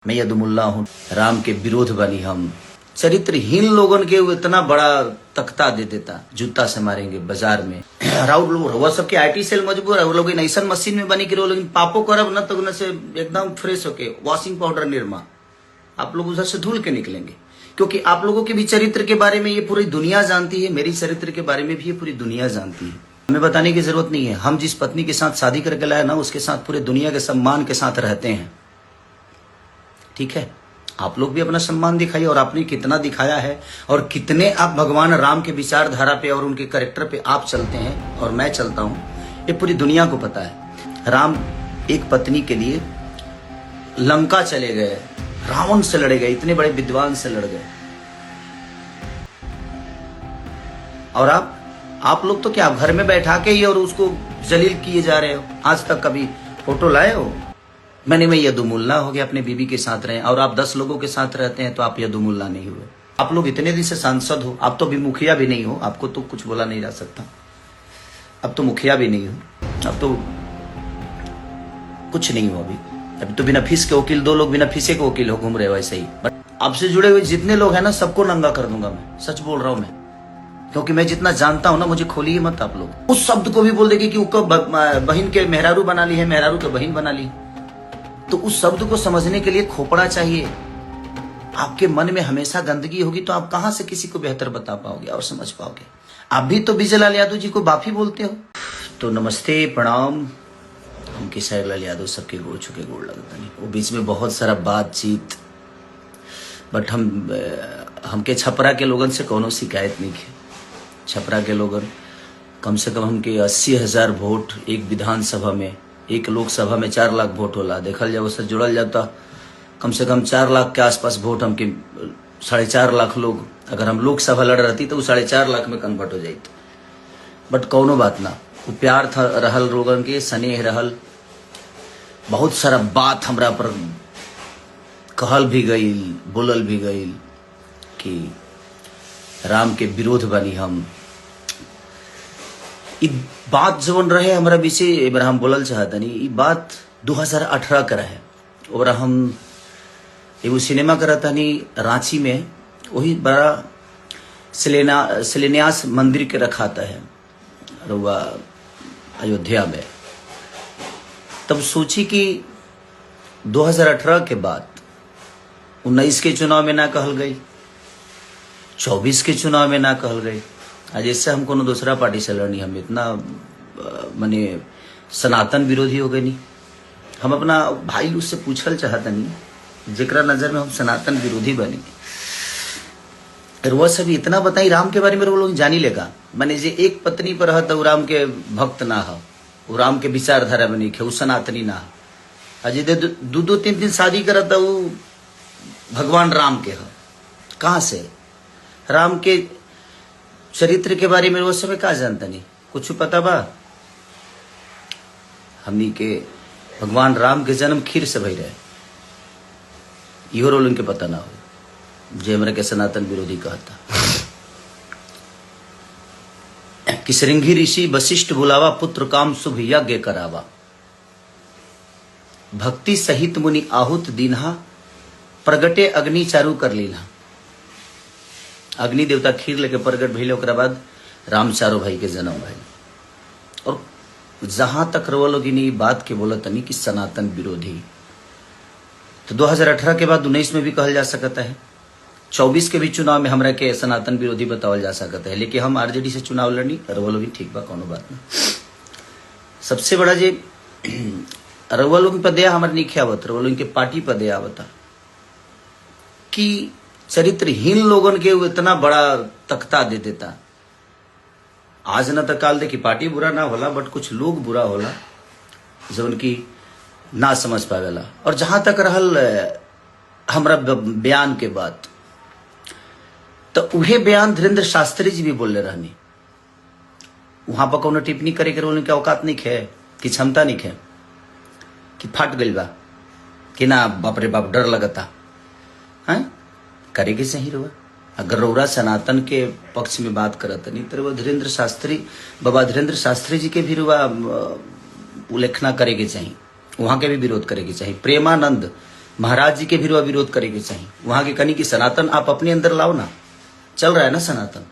मैं यदुमुल्ला हूँ, राम के विरोध बनी हम। चरित्रहीन लोगन के वो इतना बड़ा तख्ता दे देता, जूता से मारेंगे बाजार में। राउर लोग वह सबके आईटी सेल मजबूर है, वो लोग ऐसा मशीन में बनी गिरो, लेकिन पापो करब न तो न से एकदम फ्रेश होके वॉशिंग पाउडर निर्मा आप लोग उधर से धुल के निकलेंगे, क्योंकि आप लोगों के भी चरित्र के बारे में ये पूरी दुनिया जानती है, मेरी चरित्र के बारे में भी ये पूरी दुनिया जानती है। हमें बताने की जरूरत नहीं है। हम जिस पत्नी के साथ शादी करके लाए ना, उसके साथ पूरे दुनिया के सम्मान के साथ रहते हैं। ठीक है, आप लोग भी अपना सम्मान दिखाइए, और आपने कितना दिखाया है और कितने आप भगवान राम के विचारधारा पे और उनके कैरेक्टर पे आप चलते हैं और मैं चलता हूं, ये पूरी दुनिया को पता है। राम एक पत्नी के लिए लंका चले गए, रावण से लड़े गए, इतने बड़े विद्वान से लड़ गए, और आप लोग तो क्या घर में बैठा के ही और उसको जलील किए जा रहे हो। आज तक कभी फोटो लाए हो? मैं यदुमुल्ला हो गया, अपने बीबी के साथ रहे, और आप 10 लोगों के साथ रहते हैं तो आप यदुमुल्ला नहीं हुए। आप लोग इतने दिन से सांसद हो, आप तो अभी मुखिया भी नहीं हो, आपको तो कुछ बोला नहीं जा सकता। अब तो मुखिया भी नहीं हो, अब तो कुछ नहीं हो। अभी तो बिना फीस के वकील, 2 लोग बिना फीसे के वकील हो घूम रहे हो ऐसे ही। बट आपसे जुड़े हुए जितने लोग हैं ना, सबको नंगा कर दूंगा मैं, सच बोल रहा हूं मैं, क्योंकि मैं जितना जानता हूं ना, मुझे खोलिए मत आप लोग। उस शब्द को भी बोल देगी कि उसको बहन के मेहरारू बना ली है, मेहरारू के बहन बना ली, तो उस शब्द को समझने के लिए खोपड़ा चाहिए। आपके मन में हमेशा गंदगी होगी तो आप कहां से किसी को बेहतर बता पाओगे और समझ पाओगे। आप भी तो विजय लाल यादव जी को बाफी बोलते हो। तो नमस्ते, प्रणाम। हम किशोर लाल यादव सबके गोड़ छुके गोड़ लगता नहीं। वो बीच में बहुत सारा बातचीत, बट हमके छपरा के लोगन से कोनो शिकायत नहीं है। छपरा के लोगन कम से कम हमके 80,000 वोट एक विधानसभा में, एक लोकसभा में 4 लाख वोट होला, देखल जाए उससे जुड़ल जाता कम से कम 4 लाख के आसपास वोट हमके, 4.5 लाख लोग अगर हम लोकसभा लड़ रहती तो 4.5 लाख में कन्वर्ट हो जाती। बट कौनो बात ना, वो प्यार था रहल, लोगन के स्नेह रहल, बहुत सारा बात हमरा पर कहल भी गई, बोलल भी गई कि राम के विरोध बनी हम। ई बात जवन रहे हमारा विषय एबर हम बोलल चाहतनी, ई बात 2018 का रहे, और हम एगो सिनेमा करतनी रांची में, वही बड़ा शिलान्यास मंदिर के रखाता है रुआ अयोध्या में। तब सोची कि 2018 के बाद 19 के चुनाव में ना कहल गई, 24 के चुनाव में ना कहल गई। आज इससे हम कोनो दूसरा पार्टी से लड़नी, हम इतना माने सनातन विरोधी हो गए नहीं। हम अपना भाई उससे पूछल चाहता नहीं, जेकरा नजर में हम सनातन विरोधी बनी, वह सब इतना बताई राम के बारे में वो लोग जानी लेगा। माने जे एक पत्नी पर रहता वो राम के भक्त ना हो, वो राम के विचारधारा में नहीं खे, वो सनातनी ना हो। आज 2-3 शादी करता वो भगवान राम के हो। कहाँ से राम के चरित्र के बारे में वो सब का जानता नहीं, कुछ पता बा? हमनी के भगवान राम के जन्म खीर से भई रहे, इहो रोल उनके पता ना हो, जे हमरा के सनातन विरोधी कहता। कि श्रृंगी ऋषि वशिष्ठ बुलावा, पुत्र काम शुभ यज्ञ करावा, भक्ति सहित मुनि आहुत दीन्हा, प्रगटे अग्नि चारू कर लीला। अग्नि देवता खीर लेके प्रगट भइले, ओकरा बाद राम चारो भाई के जन्म भइल। और जहां तक रवा लोग इन बात के बोलत नहीं कि सनातन विरोधी, तो 2018 के बाद 19 में भी कहल जा सकता है, 24 के भी चुनाव में हमरा के सनातन विरोधी बतावल जा सकता है। लेकिन हम आरजेडी से चुनाव लड़नी, रवा लोग ठीक बा, कोनो बात नहीं। सबसे बड़ा जे रवा लोग पर दया हमारे नहीं आवत, रवा लोग के पार्टी पर दया आवता कि चरित्रहीन लोगन के वो इतना बड़ा तख्ता दे देता। आज न तक काल दे कि पार्टी बुरा ना होला, बट कुछ लोग बुरा होला जो उनकी ना समझ पावेला। और जहां तक रहल हमरा बयान के बात, तो उहे बयान धीरेन्द्र शास्त्री जी भी बोले रहनी, वहां पर कोनो टिप्पणी करे के उनके औकात नहीं खे, कि क्षमता नहीं खे, कि फट गई बा, कि ना बाप रे बाप डर लगता है करे के सही रहा। अगर रौरा सनातन के पक्ष में बात करत नहीं तो वो धीरेन्द्र शास्त्री, बाबा धीरेन्द्र शास्त्री जी के भी उल्लेखना करे के चाहिए, वहां के भी विरोध करे के चाहिए। प्रेमानंद महाराज जी के भी विरोध करेंगे चाहिए। वहां के कनी की सनातन आप अपने अंदर लाओ ना, चल रहा है ना सनातन।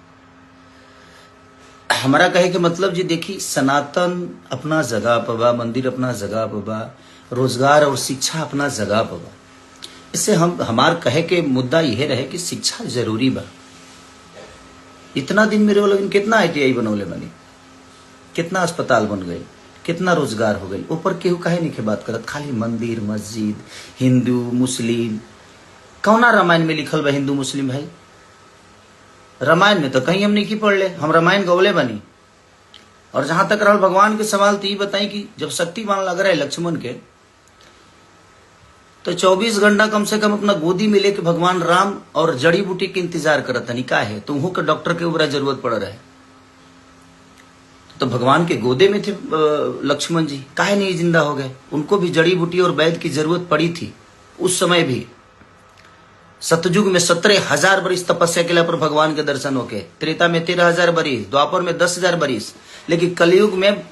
हमारा कहे के मतलब जी देखिए, सनातन अपना जगह पबा, मंदिर अपना जगह पबा, रोजगार और शिक्षा अपना जगह पबा। इससे हम हमार कहे के मुद्दा यह रहे कि शिक्षा जरूरी बा। इतना दिन मेरे लोग कितना ITI बनौले बनी, कितना अस्पताल बन गए, कितना रोजगार हो गई। ऊपर केहू काहे नहीं के बात करत, खाली मंदिर मस्जिद, हिंदू मुस्लिम। कौना रामायण में लिखल बा हिंदू मुस्लिम भाई? रामायण में तो कहीं हम नहीं की पढ़ ले, हम रामायण गौले बनी। और जहां तक रहल भगवान के सवाल, तो ये बताई कि जब शक्तिमान लग रहा है लक्ष्मण के, तो 24 घंटा कम से कम अपना गोदी में लेके भगवान राम और जड़ी बूटी के इंतजार करत नहीं का है, तुमको के डॉक्टर के ऊपर जरूरत पड़ रहा है। तो भगवान के गोदे में थे लक्ष्मण जी, काहे नहीं जिंदा हो गए? उनको भी जड़ी बूटी और वैद्य की जरूरत पड़ी थी उस समय भी। सतयुग में 17,000 बरिस तपस्या के पर भगवान के दर्शन होके, त्रेता में 13,000 बरिस, द्वापर में 10,000 बरिस। लेकिन कलयुग में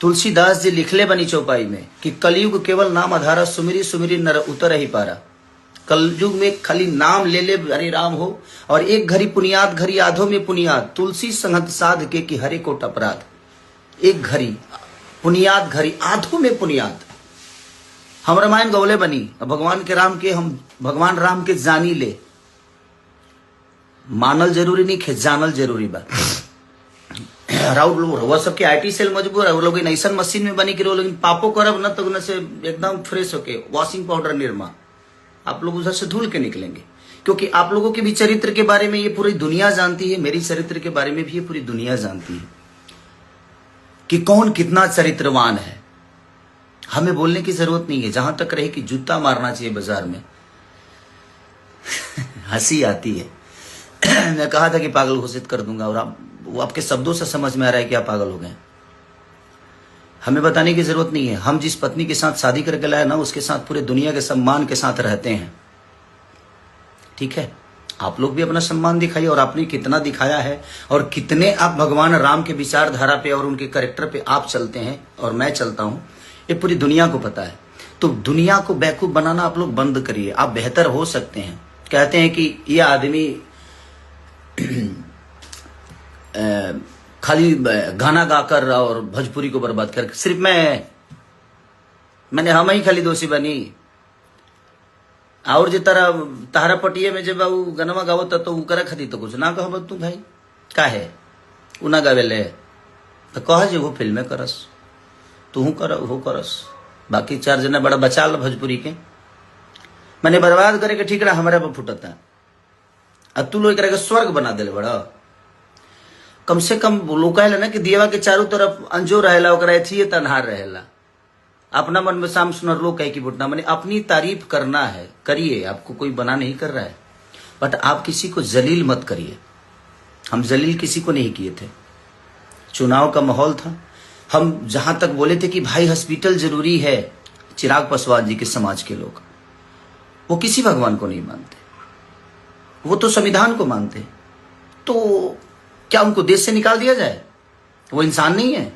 तुलसीदास जी लिखले बनी चौपाई में कि कलयुग केवल नाम आधारा, सुमिरी सुमिरी नर उतर ही पारा। कलयुग में खाली नाम ले ले हरे राम हो, और एक घड़ी पुनियाद घड़ी आधो में पुनियाद, तुलसी संगत साध के कि हरे कोट अपराध। एक घड़ी पुनियाद घड़ी आधो में पुनियाद। हम रामायण गौले बनी, भगवान के राम के हम भगवान राम के जानी ले। मानल जरूरी नहीं खे, जानल जरूरी बा। राउर सबके IT सेल मजबूर है, वो लोग ऐसा मशीन में बनी कि लेकिन पापो करब न तो न से एकदम फ्रेश होके वॉशिंग पाउडर निर्मा आप लोग उधर से धुल के निकलेंगे। क्योंकि आप लोगों के भी चरित्र के बारे में ये पूरी दुनिया जानती है, मेरी चरित्र के बारे में भी ये पूरी दुनिया जानती है कि कौन कितना चरित्रवान है। हमें बोलने की जरूरत नहीं है, जहां तक रहे कि जूता मारना चाहिए बाजार में। हंसी आती है। मैं कहा था कि पागल घोषित कर दूंगा, और वो आपके शब्दों से समझ में आ रहा है कि आप पागल हो गए। हमें बताने की जरूरत नहीं है। हम जिस पत्नी के साथ शादी करके लाए ना, उसके साथ पूरे दुनिया के सम्मान के साथ रहते हैं। ठीक है, आप लोग भी अपना सम्मान दिखाइए, और आपने कितना दिखाया है, और कितने आप भगवान राम के विचारधारा पे और उनके कैरेक्टर पे आप चलते हैं और मैं चलता हूं, ये पूरी दुनिया को पता है। तो दुनिया को बेवकूफ बनाना आप लोग बंद करिए, आप बेहतर हो सकते हैं। कहते हैं कि ये आदमी खाली गाना गाकर और भोजपुरी को बर्बाद कर, सिर्फ मैंने हम ही खाली दोषी बनी। और जे तारा पटिए में जब वो गनवा गावत तो उकरा खाती तो कुछ ना कह तू भाई का है उ ना गावेले तो कह जे वो फिल्में करस, तू कर वो करस, बाकी 4 जना बड़ा बचा लो भोजपुरी के। मैंने बर्बाद करे के ठीक रहा, हमारे पर फुटता। अब तू लोग के स्वर्ग बना दिले बड़ा। कम से कम लोग कहे ना कि दियवा के चारों तरफ अंजो रहेला, ओकरा एथिए तनहार रहेला। अपना मन में शाम सुनर लोग कहे कि बुटना, मैंने अपनी तारीफ करना है, करिए, आपको कोई बना नहीं कर रहा है, बट आप किसी को जलील मत करिए। हम जलील किसी को नहीं किए थे। चुनाव का माहौल था, हम जहां तक बोले थे कि भाई हॉस्पिटल जरूरी है, चिराग पासवान जी के समाज के लोग वो किसी भगवान को नहीं मानते, वो तो संविधान को मानते। तो क्या उनको देश से निकाल दिया जाए? वो इंसान नहीं है?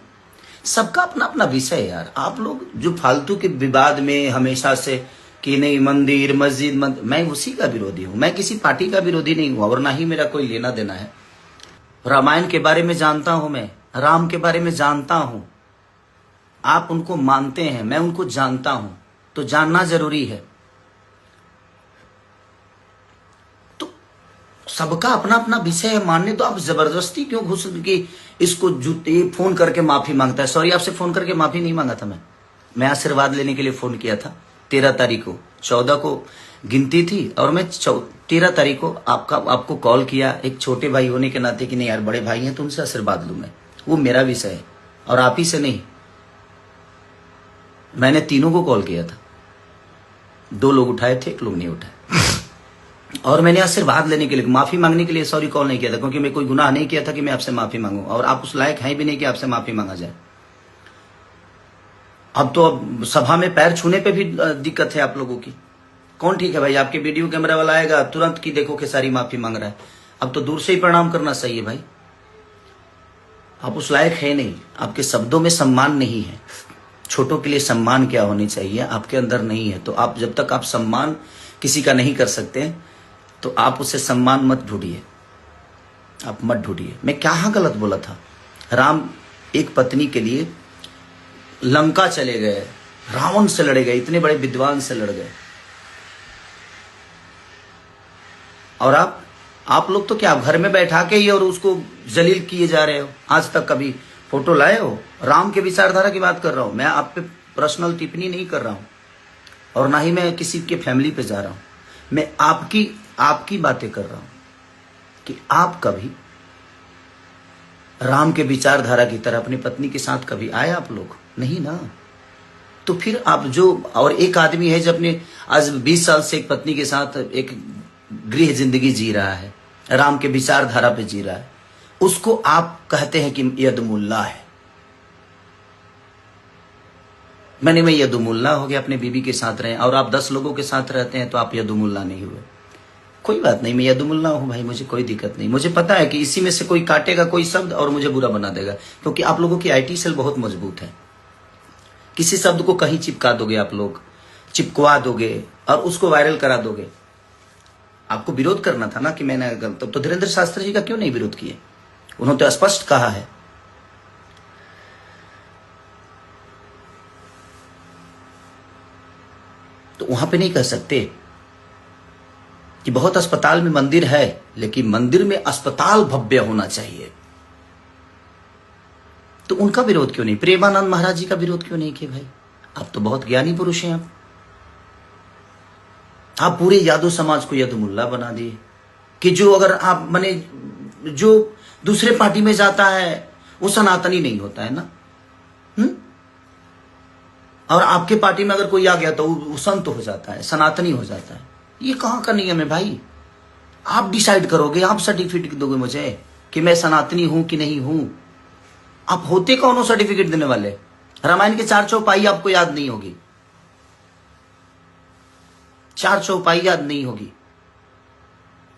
सबका अपना अपना विषय है यार। आप लोग जो फालतू के विवाद में हमेशा से कि नहीं मंदिर मस्जिद मैं उसी का विरोधी हूं। मैं किसी पार्टी का विरोधी नहीं हूं, और ना ही मेरा कोई लेना देना है। रामायण के बारे में जानता हूं, मैं राम के बारे में जानता हूं। आप उनको मानते हैं, मैं उनको जानता हूं, तो जानना जरूरी है। तो सबका अपना अपना विषय है, मानने तो आप जबरदस्ती क्यों घुस कि इसको जूते फोन करके माफी मांगता है। सॉरी, आपसे फोन करके माफी नहीं मांगा था मैं आशीर्वाद लेने के लिए फोन किया था। 13 तारीख को, 14 को गिनती थी, और मैं 13 तारीख को आपको कॉल किया एक छोटे भाई होने के नाते कि नहीं यार बड़े भाई हैं तो उनसे आशीर्वाद लूं मैं, वो मेरा विषय है और आप ही से नहीं। मैंने तीनों को कॉल किया था, 2 लोग उठाए थे, 1 लोग नहीं उठाए। और मैंने आशीर्वाद लेने के लिए, माफी मांगने के लिए सॉरी कॉल नहीं किया था, क्योंकि मैं कोई गुनाह नहीं किया था कि मैं आपसे माफी मांगू, और आप उस लायक हैं भी नहीं कि आपसे माफी मांगा जाए। अब तो सभा में पैर छूने पे भी दिक्कत है आप लोगों की। कौन ठीक है भाई? आपके वीडियो कैमरा वाला आएगा तुरंत की देखो कि सारी माफी मांग रहा है। अब तो दूर से ही प्रणाम करना सही है भाई। आप उस लायक है नहीं, आपके शब्दों में सम्मान नहीं है। छोटों के लिए सम्मान क्या होनी चाहिए आपके अंदर नहीं है, तो आप जब तक आप सम्मान किसी का नहीं कर सकते तो आप उसे सम्मान मत ढूंढिए, आप मत ढूंढिए। मैं कहाँ गलत बोला था? राम एक पत्नी के लिए लंका चले गए, रावण से लड़े गए, इतने बड़े विद्वान से लड़ गए। और आप लोग तो क्या घर में बैठा के ही और उसको जलील किए जा रहे हो। आज तक कभी फोटो लाए हो? राम के विचारधारा की बात कर रहा हूं मैं, आप पे पर्सनल टिप्पणी नहीं कर रहा हूं और ना ही मैं किसी के फैमिली पे जा रहा हूं। मैं आपकी बातें कर रहा हूं कि आप कभी राम के विचारधारा की तरह अपनी पत्नी के साथ कभी आए? आप लोग नहीं ना। तो फिर आप जो, और एक आदमी है जो अपने आज 20 साल से एक पत्नी के साथ एक गृह जिंदगी जी रहा है, राम के विचारधारा पे जी रहा है, उसको आप कहते हैं कि यदुमुल्ला है। मैं यदुमुल्ला हो गया, अपने बीबी के साथ रहे, और आप 10 लोगों के साथ रहते हैं तो आप यदुमुल्ला नहीं हुए। कोई बात नहीं, मैं यदुमुल्ला हूं भाई, मुझे कोई दिक्कत नहीं। मुझे पता है कि इसी में से कोई काटेगा कोई शब्द और मुझे बुरा बना देगा, क्योंकि आप लोगों की आईटी सेल बहुत मजबूत है। किसी शब्द को कहीं चिपका दोगे, आप लोग चिपकवा दोगे और उसको वायरल करा दोगे। आपको विरोध करना था ना कि मैंने गलत, तो धीरेन्द्र शास्त्री जी का क्यों नहीं विरोध किए? उन्होंने तो स्पष्ट कहा है। तो वहां पे नहीं कह सकते कि बहुत अस्पताल में मंदिर है, लेकिन मंदिर में अस्पताल भव्य होना चाहिए। तो उनका विरोध क्यों नहीं? प्रेमानंद महाराज जी का विरोध क्यों नहीं किए भाई? आप तो बहुत ज्ञानी पुरुष हैं। आप पूरे यादव समाज को यदुमुल्ला बना दिए कि जो अगर आप माने जो दूसरे पार्टी में जाता है वो सनातनी नहीं होता है ना। और आपके पार्टी में अगर कोई आ गया तो वो संत हो जाता है, सनातनी हो जाता है। ये कहां का नियम है भाई? आप डिसाइड करोगे, आप सर्टिफिकेट दोगे मुझे कि मैं सनातनी हूं कि नहीं हूं। आप होते कौन हो सर्टिफिकेट देने वाले? रामायण के 4 चौपाई आपको याद नहीं होगी, 4 चौपाई याद नहीं होगी।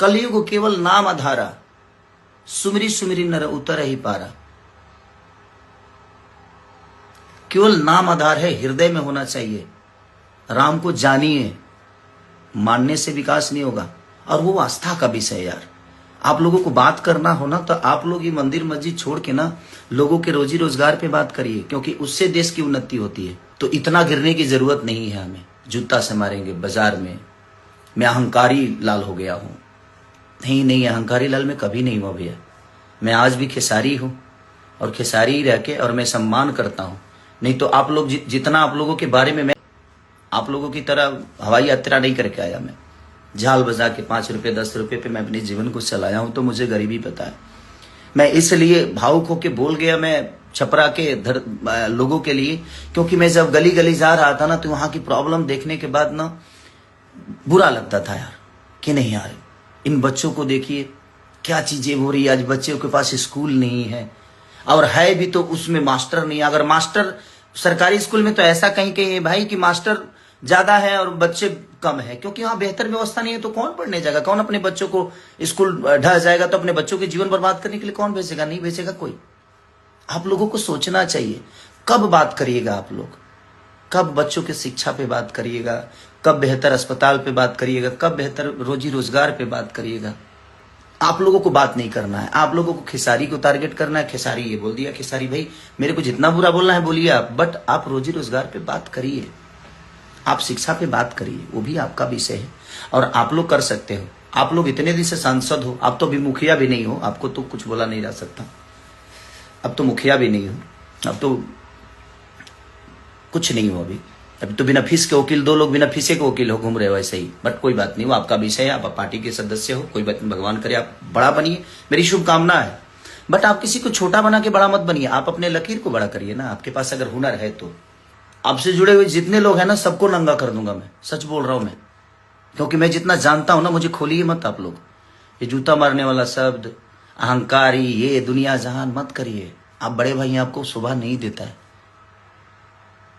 कलयुग केवल नाम आधारा, सुमिरी सुमिरी नर उतर ही पारा। केवल नाम आधार है, हृदय में होना चाहिए। राम को जानिए, मानने से विकास नहीं होगा। और वो आस्था का विषय यार। आप लोगों को बात करना हो ना तो आप लोग ये मंदिर मस्जिद छोड़ के ना लोगों के रोजी रोजगार पे बात करिए, क्योंकि उससे देश की उन्नति होती है। तो इतना गिरने की जरूरत नहीं है हमें, जूता से मारेंगे बाजार में। मैं अहंकारी लाल हो गया हूं? नहीं, अहंकारी लाल मैं कभी नहीं हुआ भैया। मैं आज भी खेसारी हूं और खेसारी ही रह के, और मैं सम्मान करता हूं। नहीं तो आप लोग जितना आप लोगों के बारे में, मैं आप लोगों की तरह हवाई यात्रा नहीं करके आया। मैं झाल बजा के 5 रुपए 10 रुपए पे मैं अपने जीवन को चलाया हूं, तो मुझे गरीबी पता है। मैं इसलिए भावुक होके बोल गया मैं छपरा के लोगों के लिए, क्योंकि मैं जब गली गली जा रहा था ना तो वहां की प्रॉब्लम देखने के बाद ना बुरा लगता था यार, कि नहीं यार इन बच्चों को देखिए क्या चीजें हो रही है। आज बच्चों के पास स्कूल नहीं है, और है भी तो उसमें मास्टर नहीं है। अगर मास्टर सरकारी स्कूल में तो ऐसा कहीं कहीं भाई कि मास्टर ज्यादा है और बच्चे कम है, क्योंकि वहां बेहतर व्यवस्था नहीं है। तो कौन पढ़ने जाएगा? कौन अपने बच्चों को स्कूल ढह जाएगा तो अपने बच्चों के जीवन बर्बाद करने के लिए कौन भेजेगा? नहीं भेजेगा कोई। आप लोगों को सोचना चाहिए, कब बात करिएगा आप लोग, कब बच्चों की शिक्षा पे बात करिएगा, कब बेहतर अस्पताल पे बात करिएगा, कब बेहतर रोजी रोजगार पे बात करिएगा। आप लोगों को बात नहीं करना है, आप लोगों को खेसारी को टारगेट करना है। खेसारी ये बोल दिया, खेसारी भाई मेरे को जितना बुरा बोलना है बोलिए आप, बट आप रोजी रोजगार पे बात करिए, आप शिक्षा पे बात करिए, वो भी आपका विषय है और आप लोग कर सकते हो। आप लोग इतने दिन से सांसद हो, आप तो अभी मुखिया भी नहीं हो, आपको तो कुछ बोला नहीं जा सकता। अब तो मुखिया भी नहीं हो, अब तो कुछ नहीं हो। अभी तो बिना फीस के वकील, 2 लोग बिना फीसे के वकील हो घूम रहे हो ऐसे ही। बट कोई बात नहीं, वो आपका विषय है, आप पार्टी के सदस्य हो, कोई बात नहीं, भगवान करे आप बड़ा बनिए, मेरी शुभकामना है। बट आप किसी को छोटा बना के बड़ा मत बनिए, आप अपने लकीर को बड़ा करिए ना। आपके पास अगर हुनर है तो आपसे जुड़े हुए जितने लोग हैं ना सबको नंगा कर दूंगा मैं, सच बोल रहा हूं मैं, क्योंकि मैं जितना जानता हूं ना, मुझे खोलिए मत आप लोग। ये जूता मारने वाला शब्द, अहंकारी, ये दुनिया जहान मत करिए। आप बड़े भाई आपको शोभा नहीं देता है।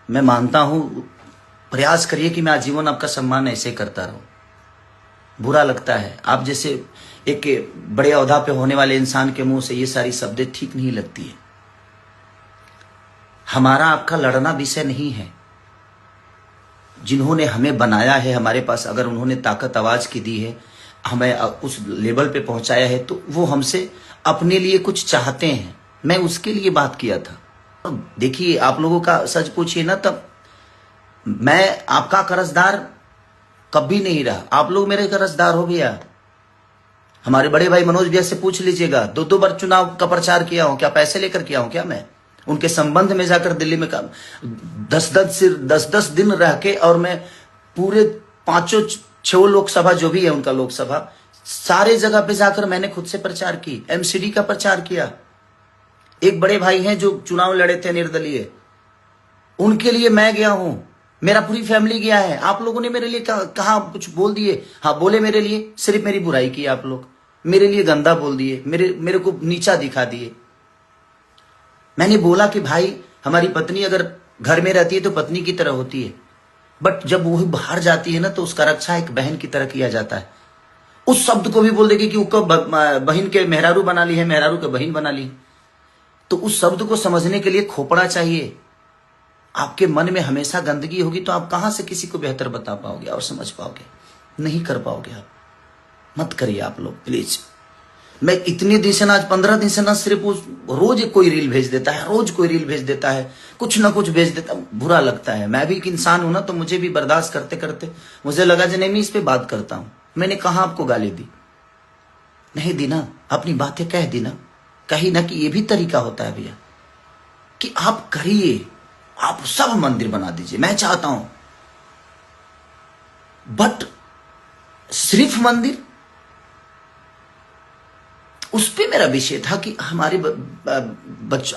मैं मानता हूं, प्रयास करिए कि मैं आजीवन आपका सम्मान ऐसे करता रहूं। बुरा लगता है, आप जैसे एक बड़े ओहदा पे होने वाले इंसान के मुंह से ये सारी शब्दें ठीक नहीं लगती है। हमारा आपका लड़ना विषय नहीं है। जिन्होंने हमें बनाया है, हमारे पास अगर उन्होंने ताकत आवाज की दी है, हमें उस लेवल पे पहुंचाया है, तो वो हमसे अपने लिए कुछ चाहते हैं। मैं उसके लिए बात किया था। देखिए, आप लोगों का सच पूछिए ना, तब मैं आपका कर्जदार कभी नहीं रहा। आप लोग मेरे कर्जदार हो भैया। हमारे बड़े भाई मनोज भैया से पूछ लीजिएगा, 2 बार चुनाव का प्रचार किया हूं क्या? पैसे लेकर किया हूं क्या? मैं उनके संबंध में जाकर दिल्ली में 10-10 दिन रह के, और मैं पूरे 5-6 लोकसभा जो भी है उनका लोकसभा, सारे जगह पे जाकर मैंने खुद से प्रचार की, एमसीडी का प्रचार किया। एक बड़े भाई हैं जो चुनाव लड़े थे निर्दलीय, उनके लिए मैं गया हूं, मेरा पूरी फैमिली गया है। आप लोगों ने मेरे लिए कहा कुछ बोल दिए? हाँ बोले, मेरे लिए सिर्फ मेरी बुराई की आप लोग, मेरे लिए गंदा बोल दिए, मेरे को नीचा दिखा दिए। मैंने बोला कि भाई, हमारी पत्नी अगर घर में रहती है तो पत्नी की तरह होती है, बट जब वो बाहर जाती है ना, तो उसका रक्षा एक बहन की तरह किया जाता है। उस शब्द को भी बोल देगी कि उसको बहन के मेहरारू बना ली है, मेहरारू के बहन बना ली। तो उस शब्द को समझने के लिए खोपड़ा चाहिए। आपके मन में हमेशा गंदगी होगी तो आप कहां से किसी को बेहतर बता पाओगे और समझ पाओगे? नहीं कर पाओगे आप। मत करिए आप लोग प्लीज। मैं इतने दिन से ना, आज 15 दिन से ना, सिर्फ रोज कोई रील भेज देता है, रोज कोई रील भेज देता है, कुछ ना कुछ भेज देता, बुरा लगता है। मैं भी एक इंसान हूं ना, तो मुझे भी बर्दाश्त करते करते मुझे लगा कि नहीं, मैं इस पे बात करता हूं। मैंने कहा आपको गाली दी? नहीं दी ना, अपनी बातें कह दी ना, कही ना कि ये भी तरीका होता है भैया, कि आप करिए, आप सब मंदिर बना दीजिए, मैं चाहता हूं, बट सिर्फ मंदिर, उस पे मेरा विषय था कि हमारे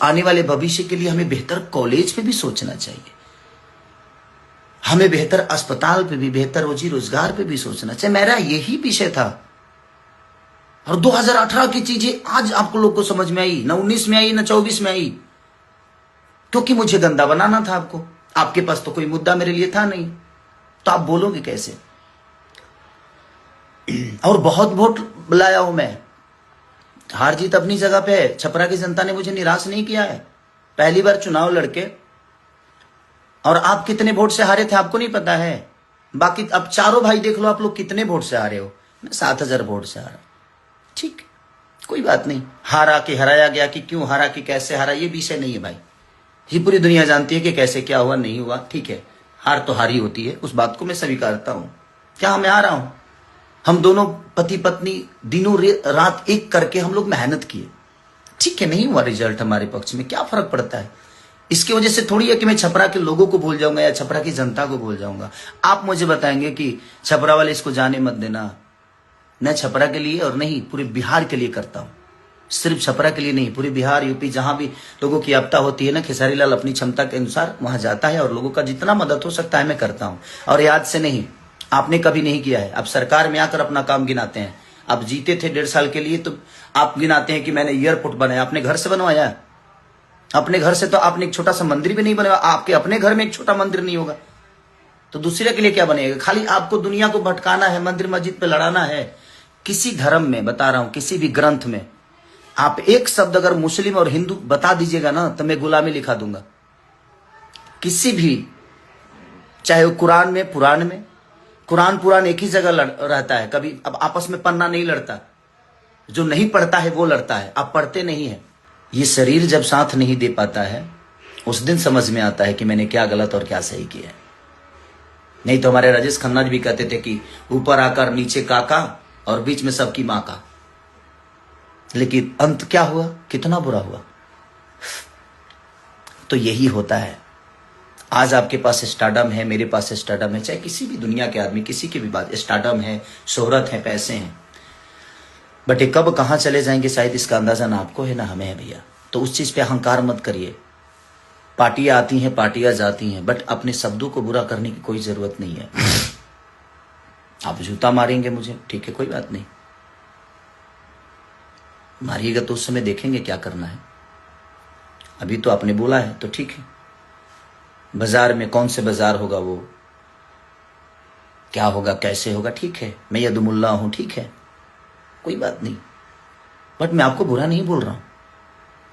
आने वाले भविष्य के लिए हमें बेहतर कॉलेज पे भी सोचना चाहिए, हमें बेहतर अस्पताल पे भी, बेहतर रोजी रोजगार पे भी सोचना चाहिए। मेरा यही विषय था। और 2018 की चीजें आज आपको लोग को समझ में आई, ना 19 में आई, ना 24 में आई, क्योंकि मुझे गंदा बनाना था आपको। आपके पास तो कोई मुद्दा मेरे लिए था नहीं, तो आप बोलोगे कैसे? और बहुत वोट बुलाया हूं मैं, हार जीत अपनी जगह पे है। छपरा की जनता ने मुझे निराश नहीं किया है। पहली बार चुनाव लड़के, और आप कितने वोट से हारे थे आपको नहीं पता है। बाकी अब चारों भाई देख लो, आप लोग कितने वोट से हारे हो। मैं 7,000 वोट से हारा। ठीक, कोई बात नहीं। हारा कि हराया गया, कि क्यों हारा, कि कैसे हारा, ये विषय नहीं है भाई। ये पूरी दुनिया जानती है कि कैसे क्या हुआ, नहीं हुआ, ठीक है। हार तो हारी होती है, उस बात को मैं स्वीकारता हूं। क्या मैं हारा हूं? हम दोनों पति पत्नी दिनों रात एक करके हम लोग मेहनत किए, ठीक है। नहीं हुआ रिजल्ट हमारे पक्ष में, क्या फर्क पड़ता है? इसकी वजह से थोड़ी है कि मैं छपरा के लोगों को भूल जाऊंगा या छपरा की जनता को भूल जाऊंगा। आप मुझे बताएंगे कि छपरा वाले इसको जाने मत देना। मैं छपरा के लिए और नहीं, पूरे बिहार के लिए करता हूं। सिर्फ छपरा के लिए नहीं, पूरे बिहार यूपी जहां भी लोगों की आपदा होती है ना, खेसारी लाल अपनी क्षमता के अनुसार वहां जाता है और लोगों का जितना मदद हो सकता है मैं करता हूं। और याद से नहीं, आपने कभी नहीं किया है। आप सरकार में आकर अपना काम गिनाते हैं। आप जीते थे 1.5 साल के लिए, तो आप गिनाते हैं कि मैंने एयरपोर्ट बनाया। अपने घर से बनवाया? अपने घर से तो आपने एक छोटा सा मंदिर भी नहीं बनवाया। आपके अपने घर में एक छोटा मंदिर नहीं होगा, तो दूसरे के लिए क्या बनेगा? खाली आपको दुनिया को भटकाना है, मंदिर मस्जिद पे लड़ाना है। किसी धर्म में बता रहा हूं, किसी भी ग्रंथ में आप एक शब्द अगर मुस्लिम और हिंदू बता दीजिएगा ना, तो मैं गुलामी लिखा दूंगा। किसी भी, चाहे वो कुरान में, पुराण में, कुरान एक ही जगह रहता है, कभी अब आपस में पन्ना नहीं लड़ता। जो नहीं पढ़ता है वो लड़ता है, आप पढ़ते नहीं है। ये शरीर जब साथ नहीं दे पाता है, उस दिन समझ में आता है कि मैंने क्या गलत और क्या सही किया है। नहीं तो हमारे राजेश खन्ना जी भी कहते थे कि ऊपर आकर नीचे काका और बीच में सबकी माँ का। लेकिन अंत क्या हुआ, कितना बुरा हुआ। तो यही होता है। आज आपके पास स्टारडम है, मेरे पास स्टारडम है, चाहे किसी भी दुनिया के आदमी, किसी की भी बात, स्टारडम है, शोहरत है, पैसे हैं, बट ये कब कहां चले जाएंगे शायद इसका अंदाजा ना आपको है ना हमें है भैया। तो उस चीज पे अहंकार मत करिए। पार्टियां आती हैं, पार्टियां जाती हैं, बट अपने शब्दों को बुरा करने की कोई जरूरत नहीं है। आप जूता मारेंगे मुझे, ठीक है, कोई बात नहीं, मारिएगा तो उस समय देखेंगे क्या करना है। अभी तो आपने बोला है तो ठीक है। बाजार में कौन से बाजार होगा, वो क्या होगा, कैसे होगा, ठीक है। मैं यदुमुल्ला हूं, ठीक है, कोई बात नहीं, बट मैं आपको बुरा नहीं बोल रहा हूं।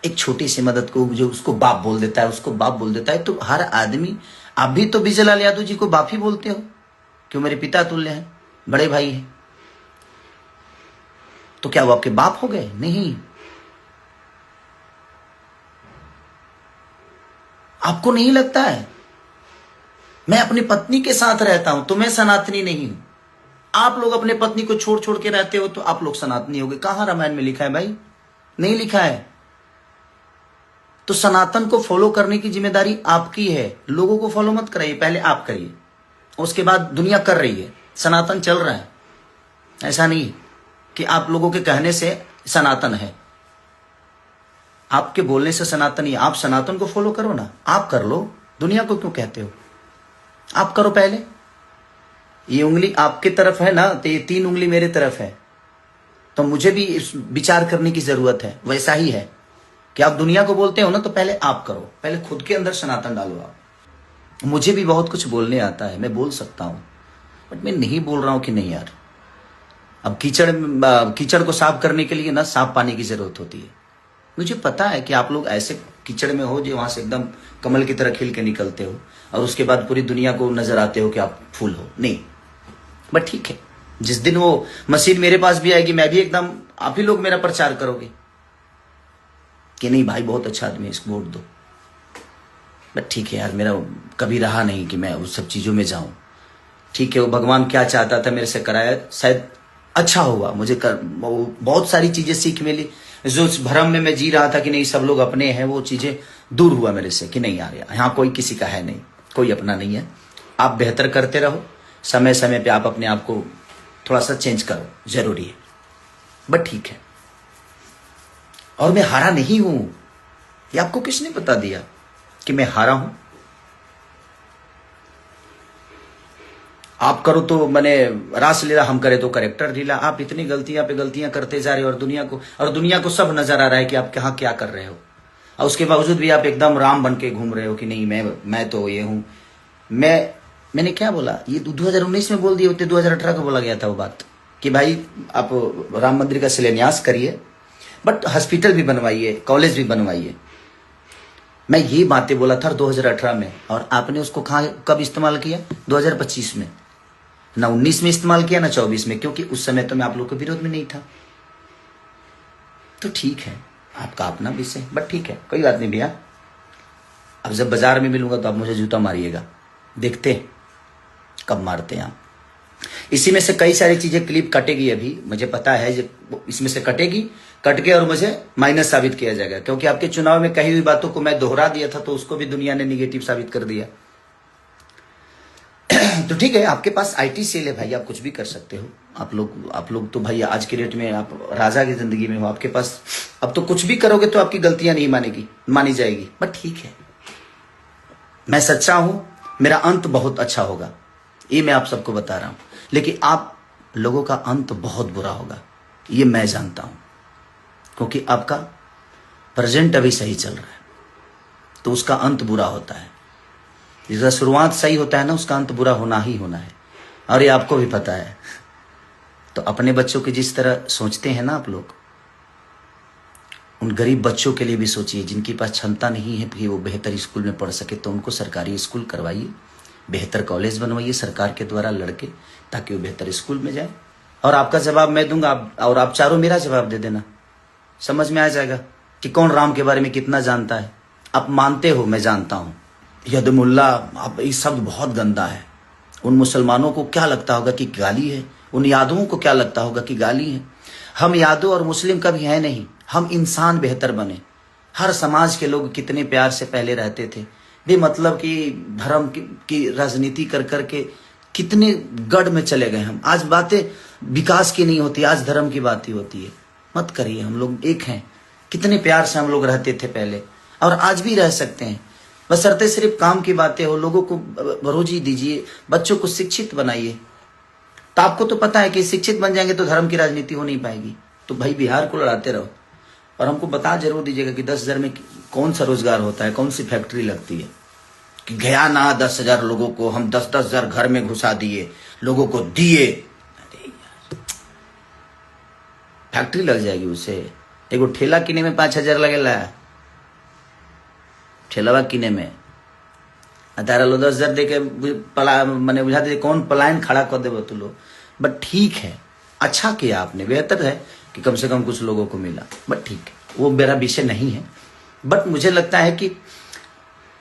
एक छोटी सी मदद को जो उसको बाप बोल देता है, उसको बाप बोल देता है। तो हर आदमी, आप भी तो विजय लाल यादव जी को बाप ही बोलते हो, क्यों? मेरे पिता तुल्य हैं, बड़े भाई हैं। तो क्या वो आपके बाप हो गए? नहीं। आपको नहीं लगता है? मैं अपनी पत्नी के साथ रहता हूं तो मैं सनातनी नहीं हूं। आप लोग अपने पत्नी को छोड़ छोड़ के रहते हो तो आप लोग सनातनी हो गए। कहां रामायण में लिखा है भाई? नहीं लिखा है। तो सनातन को फॉलो करने की जिम्मेदारी आपकी है। लोगों को फॉलो मत कराइए, पहले आप करिए, उसके बाद दुनिया कर रही है। सनातन चल रहा है। ऐसा नहीं कि आप लोगों के कहने से सनातन है, आपके बोलने से सनातन ही। आप सनातन को फॉलो करो ना, आप कर लो। दुनिया को क्यों कहते हो? आप करो पहले। ये उंगली आपके तरफ है ना, तो ये 3 उंगली मेरे तरफ है, तो मुझे भी इस विचार करने की जरूरत है। वैसा ही है कि आप दुनिया को बोलते हो ना, तो पहले आप करो, पहले खुद के अंदर सनातन डालो आप। मुझे भी बहुत कुछ बोलने आता है, मैं बोल सकता हूं, बट मैं नहीं बोल रहा हूं कि नहीं यार। अब कीचड़ को साफ करने के लिए ना साफ पानी की जरूरत होती है। मुझे पता है कि आप लोग ऐसे कीचड़ में हो जो वहां से एकदम कमल की तरह खिल के निकलते हो, और उसके बाद पूरी दुनिया को नजर आते हो कि आप फूल हो। नहीं, बट ठीक है, जिस दिन वो मशीन मेरे पास भी आएगी, मैं भी एकदम, आप ही लोग मेरा प्रचार करोगे कि नहीं भाई बहुत अच्छा आदमी है, इसको वोट दो। बट ठीक है यार, मेरा कभी रहा नहीं कि मैं उस सब चीजों में जाऊं। ठीक है, वो भगवान क्या चाहता था मेरे से कराया, शायद अच्छा हुआ। मुझे बहुत सारी चीजें सीख मिली। जो भ्रम में मैं जी रहा था कि नहीं सब लोग अपने हैं, वो चीजें दूर हुआ मेरे से कि नहीं यार, यहाँ कोई किसी का है नहीं, कोई अपना नहीं है। आप बेहतर करते रहो, समय समय पे आप अपने आप को थोड़ा सा चेंज करो, जरूरी है। बट ठीक है, और मैं हारा नहीं हूं। ये आपको किसने बता दिया कि मैं हारा हूं? आप करो तो मैंने रास लीला, हम करे तो करेक्टर ढीला। आप इतनी गलतियां पे गलतियां करते जा रहे हो, और दुनिया को सब नजर आ रहा है कि आप कहाँ क्या कर रहे हो, और उसके बावजूद भी आप एकदम राम बन के घूम रहे हो कि नहीं मैं तो ये हूं। मैंने क्या बोला? ये 2019 में बोल दिए होते, 2018 को बोला गया था वो बात कि भाई आप राम मंदिर का शिलान्यास करिए, बट हॉस्पिटल भी बनवाइए, कॉलेज भी बनवाइए। मैं ये बातें बोला था 2018 में, और आपने उसको कब इस्तेमाल किया? 2025 में। ना 19 में इस्तेमाल किया, ना 24 में, क्योंकि उस समय तो मैं आप लोग के विरोध में नहीं था। तो ठीक है, आपका अपना विषय, बट ठीक है, कोई बात नहीं भैया। अब जब बाजार में मिलूंगा तो आप मुझे जूता मारिएगा, देखते हैं कब मारते हैं आप। इसी में से कई सारी चीजें क्लिप कटेगी, अभी मुझे पता है इसमें से कटेगी, कट के और मुझे माइनस साबित किया जाएगा, क्योंकि आपके चुनाव में कही हुई बातों को मैं दोहरा दिया था, तो उसको भी दुनिया ने निगेटिव साबित कर दिया। तो ठीक है, आपके पास आईटी सेल है भाई, आप कुछ भी कर सकते हो। आप लोग तो भाई आज के डेट में आप राजा की जिंदगी में हो, आपके पास अब तो कुछ भी करोगे तो आपकी गलतियां नहीं मानी जाएगी। बट ठीक है, मैं सच्चा हूं, मेरा अंत बहुत अच्छा होगा, ये मैं आप सबको बता रहा हूं। लेकिन आप लोगों का अंत बहुत बुरा होगा, ये मैं जानता हूं, क्योंकि आपका प्रेजेंट अभी सही चल रहा है, तो उसका अंत बुरा होता है। जिसका शुरुआत सही होता है ना, उसका अंत बुरा होना ही होना है, और ये आपको भी पता है। तो अपने बच्चों की जिस तरह सोचते हैं ना आप लोग, उन गरीब बच्चों के लिए भी सोचिए, जिनके पास क्षमता नहीं है कि वो बेहतर स्कूल में पढ़ सके, तो उनको सरकारी स्कूल करवाइए, बेहतर कॉलेज बनवाइए सरकार के द्वारा लड़के, ताकि वो बेहतर स्कूल में जाए। और आपका जवाब मैं दूंगा, और आप चारों मेरा जवाब दे देना, समझ में आ जाएगा कि कौन राम के बारे में कितना जानता है। आप मानते हो, मैं जानता हूं, यदमुल्ला, अब ये शब्द बहुत गंदा है। उन मुसलमानों को क्या लगता होगा कि गाली है, उन यादवों को क्या लगता होगा कि गाली है। हम यादव और मुस्लिम कभी है नहीं, हम इंसान बेहतर बने। हर समाज के लोग कितने प्यार से पहले रहते थे, बेमतलब की धर्म की राजनीति कर करके कितने गढ़ में चले गए हम। आज बातें विकास की नहीं होती, आज धर्म की बात ही होती है। मत करिए, हम लोग एक हैं, कितने प्यार से हम लोग रहते थे पहले, और आज भी रह सकते हैं, बशर्ते सिर्फ काम की बातें हो। लोगों को रोजी दीजिए, बच्चों को शिक्षित बनाइए। तो आपको तो पता है कि शिक्षित बन जाएंगे तो धर्म की राजनीति हो नहीं पाएगी। तो भाई बिहार को लड़ाते रहो, और हमको बता जरूर दीजिएगा कि 10,000 में कौन सा रोजगार होता है, कौन सी फैक्ट्री लगती है। कि गया ना 10,000 लोगों को हम 10,000 घर में घुसा दिए, लोगों को दिए। फैक्ट्री लग जाएगी उसे। एगो ठेला किने में 5,000 लगेला, ठेलावा किने में 10,000 दे के मैंने बुझा दे कौन पलायन खड़ा कर दे तू लोग। बट ठीक है, अच्छा किया आपने, बेहतर है कि कम से कम कुछ लोगों को मिला। बट ठीक है, वो मेरा विषय नहीं है। बट मुझे लगता है कि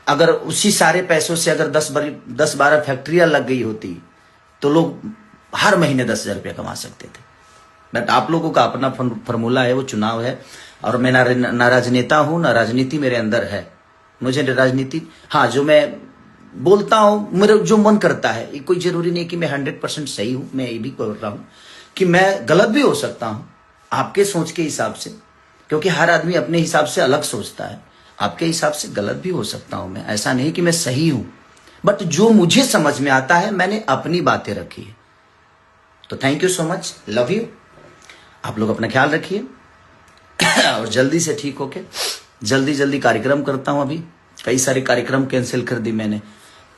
अगर उसी सारे पैसों से अगर 10-12 फैक्ट्रियां लग गई होती तो लोग हर महीने 10,000 रुपया कमा सकते थे। बट आप लोगों का अपना फॉर्मूला है, वो चुनाव है। और मैं ना राजनेता हूं ना राजनीति मेरे अंदर है। मुझे राजनीति, हाँ, जो मैं बोलता हूं मेरा जो मन करता है, कोई जरूरी नहीं कि मैं 100% सही हूं। मैं ये भी बोल रहा हूं कि मैं गलत भी हो सकता हूं आपके सोच के हिसाब से, क्योंकि हर आदमी अपने हिसाब से अलग सोचता है। आपके हिसाब से गलत भी हो सकता हूं मैं, ऐसा नहीं कि मैं सही हूं। बट जो मुझे समझ में आता है मैंने अपनी बातें रखी है। तो thank you so much, love you. आप लोग अपना ख्याल रखिए और जल्दी से ठीक होके जल्दी कार्यक्रम करता हूं। अभी कई सारे कार्यक्रम कैंसिल कर दी मैंने,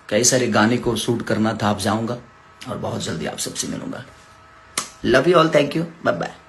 कई सारे गाने को शूट करना था। आप जाऊंगा और बहुत जल्दी आप सबसे मिलूंगा। Love you all, thank you, bye bye.